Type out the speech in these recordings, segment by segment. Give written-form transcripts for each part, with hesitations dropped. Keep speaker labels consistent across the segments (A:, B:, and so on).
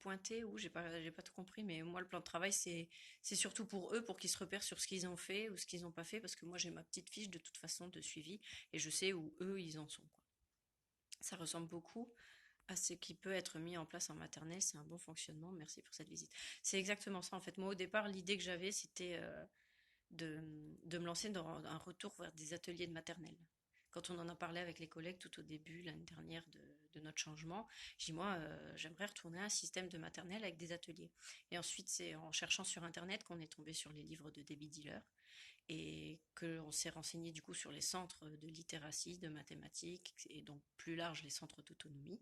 A: pointé ou j'ai pas tout compris, mais moi le plan de travail c'est surtout pour eux, pour qu'ils se repèrent sur ce qu'ils ont fait ou ce qu'ils n'ont pas fait, parce que moi j'ai ma petite fiche de toute façon de suivi et je sais où eux ils en sont, quoi. Ça ressemble beaucoup à ce qui peut être mis en place en maternelle, c'est un bon fonctionnement. Merci pour cette visite. C'est exactement ça en fait. Moi au départ l'idée que j'avais c'était de me lancer dans un retour vers des ateliers de maternelle. Quand on en a parlé avec les collègues tout au début, l'année dernière, de notre changement, j'ai dit, moi, j'aimerais retourner à un système de maternelle avec des ateliers. Et ensuite, c'est en cherchant sur Internet qu'on est tombé sur les livres de Debbie Diller et qu'on s'est renseigné du coup sur les centres de littératie, de mathématiques, et donc plus large, les centres d'autonomie.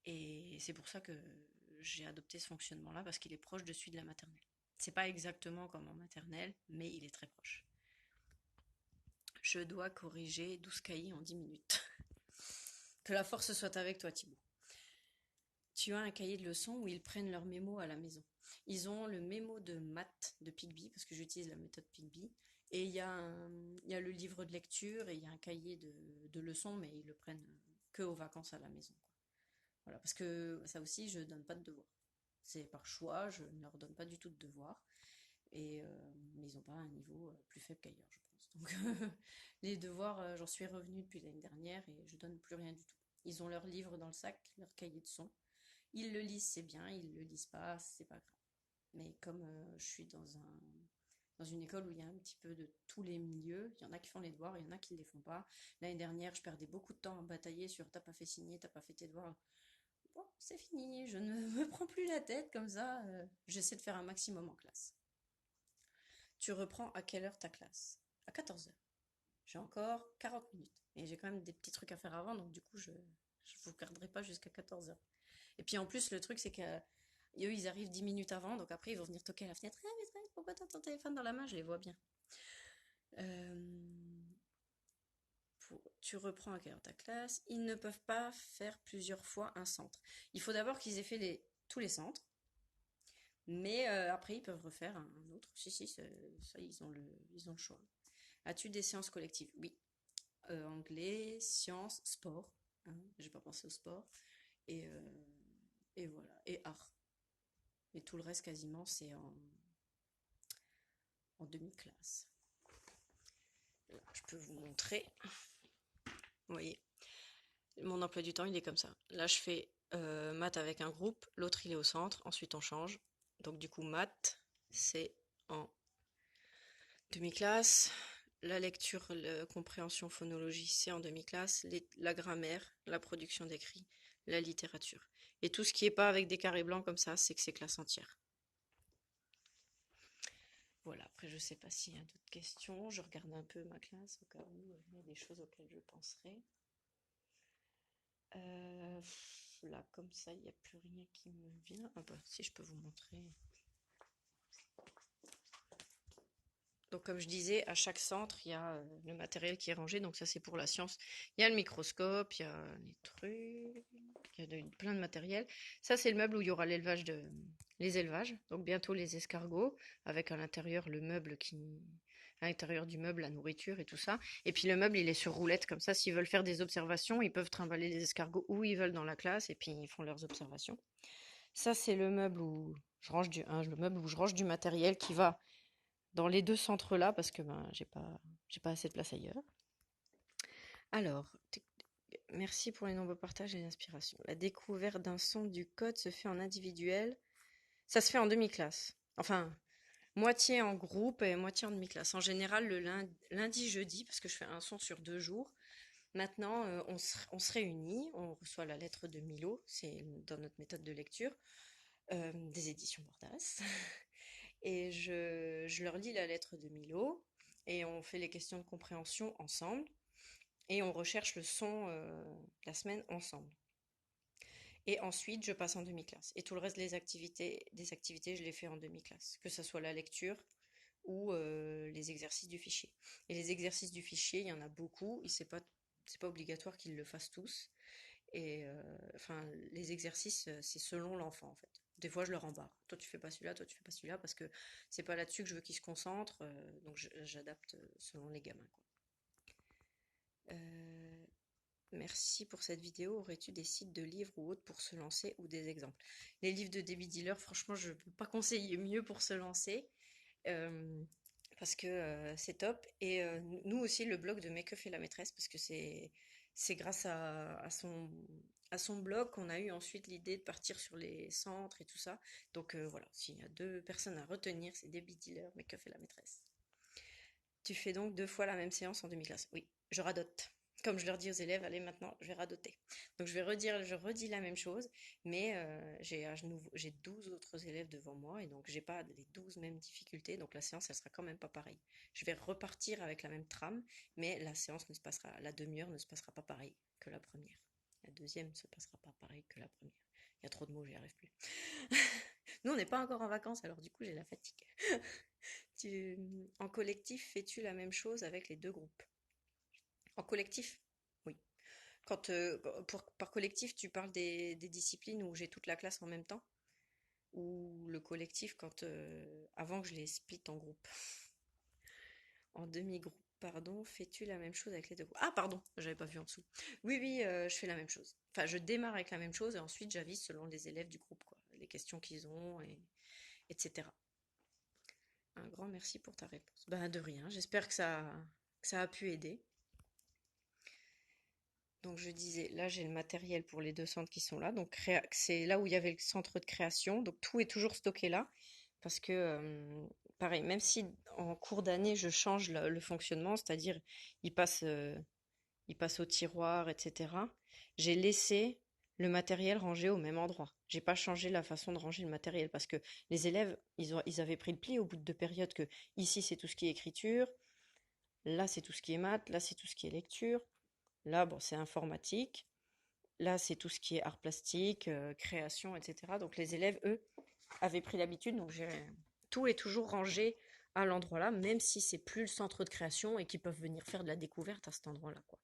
A: Et c'est pour ça que j'ai adopté ce fonctionnement-là, parce qu'il est proche de celui de la maternelle. C'est pas exactement comme en maternelle, mais il est très proche. Je dois corriger 12 cahiers en 10 minutes. Que la force soit avec toi, Thibaut. Tu as un cahier de leçons où ils prennent leurs mémos à la maison. Ils ont le mémo de maths de Pigby, parce que j'utilise la méthode Pigby. Et il y a le livre de lecture et il y a un cahier de leçons, mais ils le prennent que aux vacances à la maison, quoi. Voilà, parce que ça aussi, je donne pas de devoirs. C'est par choix, je ne leur donne pas du tout de devoirs. Mais ils n'ont pas un niveau plus faible qu'ailleurs, je pense. Donc les devoirs, j'en suis revenue depuis l'année dernière et je donne plus rien du tout. Ils ont leur livre dans le sac, leur cahier de son. Ils le lisent, c'est bien. Ils le lisent pas, c'est pas grave. Mais comme je suis dans une école où il y a un petit peu de tous les milieux, il y en a qui font les devoirs, il y en a qui ne les font pas. L'année dernière, je perdais beaucoup de temps à batailler sur t'as pas fait signer, t'as pas fait tes devoirs. Bon, c'est fini, je ne me prends plus la tête comme ça. J'essaie de faire un maximum en classe. Tu reprends à quelle heure ta classe? À 14 heures. J'ai encore 40 minutes. Et j'ai quand même des petits trucs à faire avant, donc du coup, je ne vous garderai pas jusqu'à 14 heures. Et puis en plus, le truc, c'est que eux, ils arrivent 10 minutes avant, donc après, ils vont venir toquer à la fenêtre. Ah, maîtresse, pourquoi t'as ton téléphone dans la main? Je les vois bien. Euh, tu reprends à quelle heure ta classe? Ils ne peuvent pas faire plusieurs fois un centre. Il faut d'abord qu'ils aient fait tous les centres. Mais après, ils peuvent refaire un autre. Si, si, ça, ils ont le choix. As-tu des séances collectives? Oui. Anglais, sciences, sport. Hein, j'ai pas pensé au sport. Et, euh, et voilà. Et art. Et tout le reste, quasiment, c'est en demi-classe. Là, je peux vous montrer. Vous voyez, mon emploi du temps, il est comme ça. Là, je fais maths avec un groupe. L'autre, il est au centre. Ensuite, on change. Donc, du coup, maths, c'est en demi-classe. La lecture, la compréhension, phonologie, c'est en demi-classe. La grammaire, la production d'écrit, la littérature. Et tout ce qui est pas avec des carrés blancs comme ça, c'est que c'est classe entière. Voilà, après je sais pas s'il y a d'autres questions. Je regarde un peu ma classe au cas où il y a des choses auxquelles je penserai. Là, comme ça, il n'y a plus rien qui me vient. Ah bah, si je peux vous montrer. Donc, comme je disais, à chaque centre, il y a le matériel qui est rangé. Donc, ça, c'est pour la science. Il y a le microscope, il y a les trucs, il y a plein de matériel. Ça, c'est le meuble où il y aura les élevages. Donc, bientôt les escargots, avec à l'intérieur à l'intérieur du meuble, la nourriture et tout ça. Et puis, le meuble, il est sur roulette. Comme ça, s'ils veulent faire des observations, ils peuvent trimballer les escargots où ils veulent dans la classe et puis ils font leurs observations. Ça, c'est le meuble où le meuble où je range du matériel qui va dans les deux centres-là, parce que ben, j'ai pas assez de place ailleurs. Alors, merci pour les nombreux partages et l'inspiration. La découverte d'un son du code se fait en individuel. Ça se fait en demi-classe. Enfin, moitié en groupe et moitié en demi-classe. En général, le lundi, jeudi, parce que je fais un son sur 2 jours. Maintenant, on se réunit, on reçoit la lettre de Milo, c'est dans notre méthode de lecture, des éditions Bordas. Et je leur lis la lettre de Milo et on fait les questions de compréhension ensemble et on recherche le son de la semaine ensemble. Et ensuite, je passe en demi-classe. Et tout le reste des activités, je les fais en demi-classe, que ce soit la lecture ou les exercices du fichier. Et les exercices du fichier, il y en a beaucoup. Et c'est pas obligatoire qu'ils le fassent tous. Et enfin, les exercices, c'est selon l'enfant en fait. Des fois, je leur embarque. Toi, tu fais pas celui-là, toi, tu fais pas celui-là, parce que c'est pas là-dessus que je veux qu'ils se concentrent. Donc, j'adapte selon les gamins, quoi. Euh, merci pour cette vidéo. Aurais-tu des sites de livres ou autres pour se lancer ou des exemples? Les livres de Debbie Dealer, franchement, je ne peux pas conseiller mieux pour se lancer. euh, Parce que c'est top. Et nous aussi, le blog de Make-up et la maîtresse, parce que c'est grâce à son blog qu'on a eu ensuite l'idée de partir sur les centres et tout ça. Donc voilà, s'il y a deux personnes à retenir, c'est Debbie Dealer, Make-up et la maîtresse. Tu fais donc 2 fois la même séance en demi-classe. Oui, je radote. Comme je leur dis aux élèves, allez maintenant, je vais radoter. Donc je redis la même chose, mais j'ai 12 autres élèves devant moi et donc j'ai pas les 12 mêmes difficultés, donc la séance elle sera quand même pas pareille. Je vais repartir avec la même trame, mais la séance ne se passera, la demi-heure ne se passera pas pareil que la première. La deuxième ne se passera pas pareil que la première. Il y a trop de mots, j'y arrive plus. Nous, on n'est pas encore en vacances, alors du coup, j'ai la fatigue. Tu... En collectif, fais-tu la même chose avec les deux groupes? En collectif? Oui. Par collectif, tu parles des disciplines où j'ai toute la classe en même temps? Ou le collectif avant que je les split en groupe? En demi-groupe, pardon. Fais-tu la même chose avec les deux groupes? Ah, pardon, j'avais pas vu en dessous. Oui, oui, je fais la même chose. Enfin, je démarre avec la même chose et ensuite j'avise selon les élèves du groupe, quoi. Les questions qu'ils ont, etc. Un grand merci pour ta réponse. Ben, de rien, j'espère que ça a pu aider. Donc je disais, là j'ai le matériel pour les deux centres qui sont là. Donc c'est là où il y avait le centre de création. Donc tout est toujours stocké là. Parce que, pareil, même si en cours d'année je change le fonctionnement, c'est-à-dire il passe, euh, il passe au tiroir, etc., j'ai laissé le matériel rangé au même endroit. J'ai pas changé la façon de ranger le matériel parce que les élèves, ils avaient pris le pli au bout de 2 périodes que ici c'est tout ce qui est écriture, là c'est tout ce qui est maths, là c'est tout ce qui est lecture. Là, bon, c'est informatique. Là, c'est tout ce qui est art plastique, création, etc. Donc les élèves, eux, avaient pris l'habitude. Donc tout est toujours rangé à l'endroit là, même si c'est plus le centre de création et qu'ils peuvent venir faire de la découverte à cet endroit-là, quoi.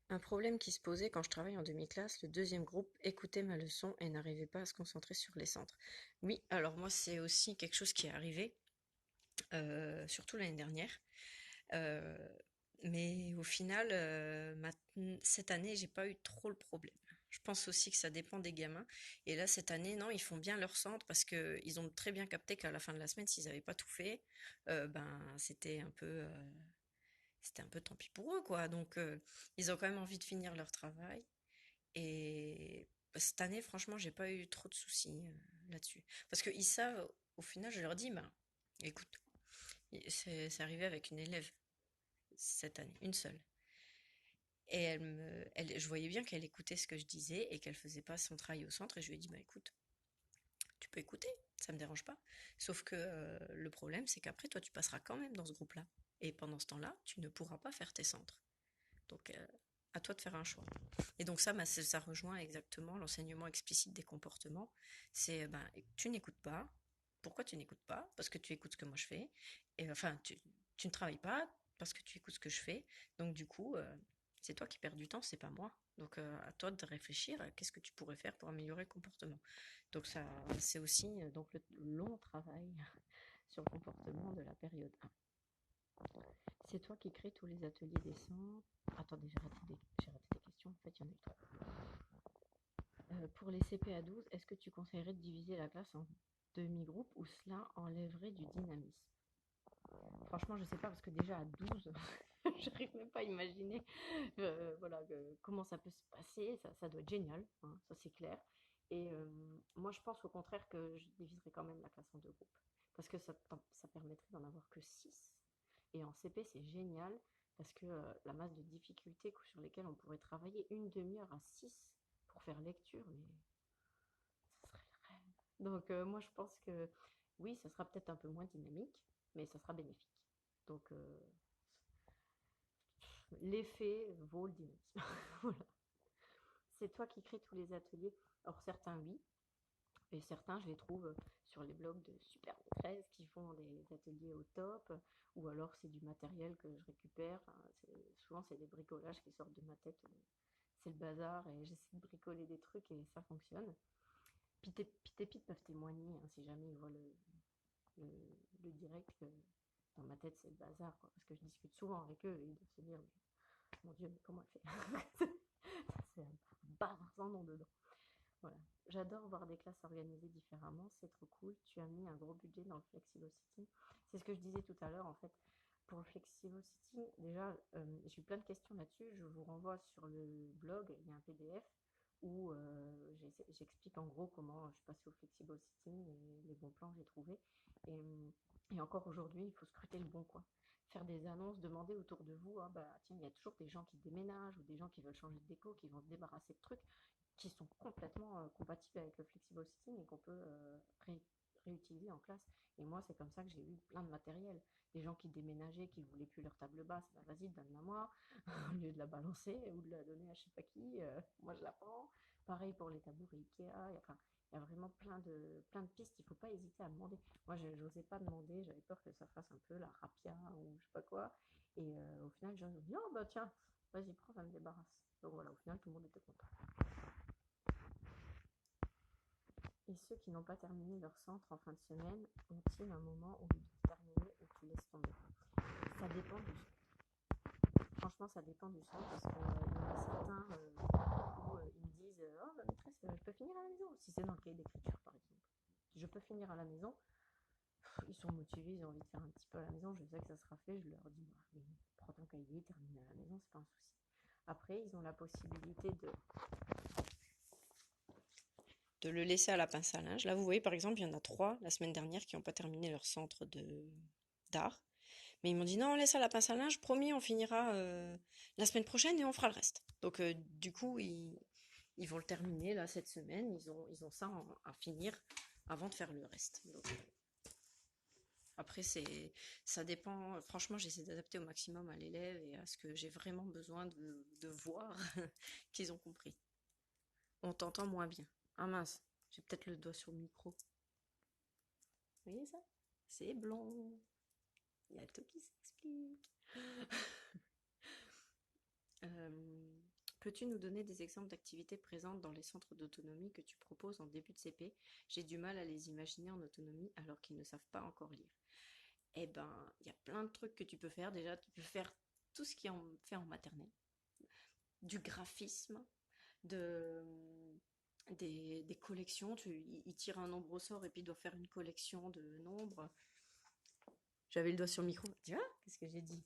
A: Un problème qui se posait quand je travaillais en demi-classe, le deuxième groupe écoutait ma leçon et n'arrivait pas à se concentrer sur les centres. Oui, alors moi, c'est aussi quelque chose qui est arrivé, surtout l'année dernière. Euh, mais au final, cette année, j'ai pas eu trop le problème. Je pense aussi que ça dépend des gamins. Et là, cette année, non, ils font bien leur centre parce que ils ont très bien capté qu'à la fin de la semaine, s'ils n'avaient pas tout fait, ben c'était un peu tant pis pour eux, quoi. Donc, ils ont quand même envie de finir leur travail. Et cette année, franchement, j'ai pas eu trop de soucis là-dessus. Parce que ils savent, au final, je leur dis, ben, écoute, c'est arrivé avec une élève cette année, une seule. Et je voyais bien qu'elle écoutait ce que je disais et qu'elle faisait pas son travail au centre. Et je lui ai dit, bah écoute, tu peux écouter, ça me dérange pas. Sauf que le problème, c'est qu'après, toi, tu passeras quand même dans ce groupe-là. Et pendant ce temps-là, tu ne pourras pas faire tes centres. Donc, à toi de faire un choix. Et donc ça rejoint exactement l'enseignement explicite des comportements. C'est, ben, tu n'écoutes pas. Pourquoi tu n'écoutes pas? Parce que tu écoutes ce que moi je fais. Et enfin, tu ne travailles pas parce que tu écoutes ce que je fais. Donc du coup, c'est toi qui perds du temps, c'est pas moi. Donc à toi de réfléchir à qu'est-ce que tu pourrais faire pour améliorer le comportement. Donc ça, c'est aussi donc le long travail sur le comportement de la période 1. C'est toi qui crées tous les ateliers des centres. Attendez, j'ai raté des questions. En fait, il y en a eu trois. Pour les CP à 12, est-ce que tu conseillerais de diviser la classe en demi-groupes ou cela enlèverait du dynamisme? Franchement, je sais pas parce que déjà à 12, j'arrive même pas à imaginer voilà, comment ça peut se passer. Ça doit être génial, hein, ça c'est clair. Et moi, je pense au contraire que je diviserais quand même la classe en deux groupes parce que ça permettrait d'en avoir que 6. Et en CP, c'est génial parce que la masse de difficultés sur lesquelles on pourrait travailler une demi-heure à 6 pour faire lecture, mais ça serait le rêve. Donc moi, je pense que oui, ça sera peut-être un peu moins dynamique, mais ça sera bénéfique. Donc l'effet vaut le dynamisme. Voilà. C'est toi qui crées tous les ateliers. Alors certains, oui, et certains, je les trouve sur les blogs de super maîtresses qui font des ateliers au top, ou alors c'est du matériel que je récupère. Enfin, souvent, c'est des bricolages qui sortent de ma tête. C'est le bazar et j'essaie de bricoler des trucs et ça fonctionne. Puis tes pites peuvent témoigner hein, si jamais ils voient le, direct que dans ma tête c'est le bazar quoi, parce que je discute souvent avec eux et ils doivent se dire
B: mon Dieu, mais comment elle fait? C'est un bavard sans nom dedans. Voilà. J'adore voir des classes organisées différemment, c'est trop cool. Tu as mis un gros budget dans le Flexible Sitting. C'est ce que je disais tout à l'heure en fait. Pour le Flexible Sitting, déjà, j'ai eu plein de questions là-dessus. Je vous renvoie sur le blog, il y a un PDF où j'explique en gros comment je suis passée au Flexible Sitting et les bons plans que j'ai trouvés. Et encore aujourd'hui, il faut scruter le bon coin. Faire des annonces, demander autour de vous, ah bah tiens, il y a toujours des gens qui déménagent ou des gens qui veulent changer de déco, qui vont se débarrasser de trucs qui sont complètement compatibles avec le flexible sitting et qu'on peut réutiliser en classe. Et moi, c'est comme ça que j'ai eu plein de matériel. Des gens qui déménageaient, qui voulaient plus leur table basse, bah vas-y, donne-la moi, au lieu de la balancer ou de la donner à je sais pas qui, moi je la prends. Pareil pour les tabourets Ikea, enfin, il y a vraiment plein de pistes, il ne faut pas hésiter à demander. Moi, je n'osais pas demander, j'avais peur que ça fasse un peu la rapia ou je sais pas quoi. Et au final, les gens ont dit, oh bah tiens, vas-y, prends, ça me débarrasse. Donc voilà, au final, tout le monde était content. Et ceux qui n'ont pas terminé leur centre en fin de semaine ont-ils un moment où ils doivent terminer ou tu laisses tomber? Ça dépend du Franchement, ça dépend du centre parce qu'il y en a certains où ils me disent oh, ma maîtresse, je peux finir à la maison. Si c'est dans le cahier d'écriture, par exemple. Je peux finir à la maison. Ils sont motivés, ils ont envie de faire un petit peu à la maison. Je sais que ça sera fait. Je leur dis bah, oui, prends ton cahier, termine à la maison, c'est pas un souci. Après, ils ont la possibilité
A: De le laisser à la pince à linge. Là, vous voyez, par exemple, il y en a 3 la semaine dernière qui n'ont pas terminé leur centre d'art. Mais ils m'ont dit non, on laisse à la pince à linge, promis, on finira la semaine prochaine et on fera le reste. Donc, du coup, ils vont le terminer là cette semaine. Ils ont ça à finir avant de faire le reste. Donc, après, ça dépend. Franchement, j'essaie d'adapter au maximum à l'élève et à ce que j'ai vraiment besoin de voir qu'ils ont compris. On t'entend moins bien. Ah mince, j'ai peut-être le doigt sur le micro. Vous voyez ça? C'est blond. Il y a tout qui s'explique. Euh, Peux-tu nous donner des exemples d'activités présentes dans les centres d'autonomie que tu proposes en début de CP? J'ai du mal à les imaginer en autonomie alors qu'ils ne savent pas encore lire. Eh ben, il y a plein de trucs que tu peux faire. Déjà, tu peux faire tout ce qui est fait en maternelle. Du graphisme, de, des collections. Il tire un nombre au sort et puis il doit faire une collection de nombres. J'avais le doigt sur le micro. Tu vois? Qu'est-ce que j'ai dit?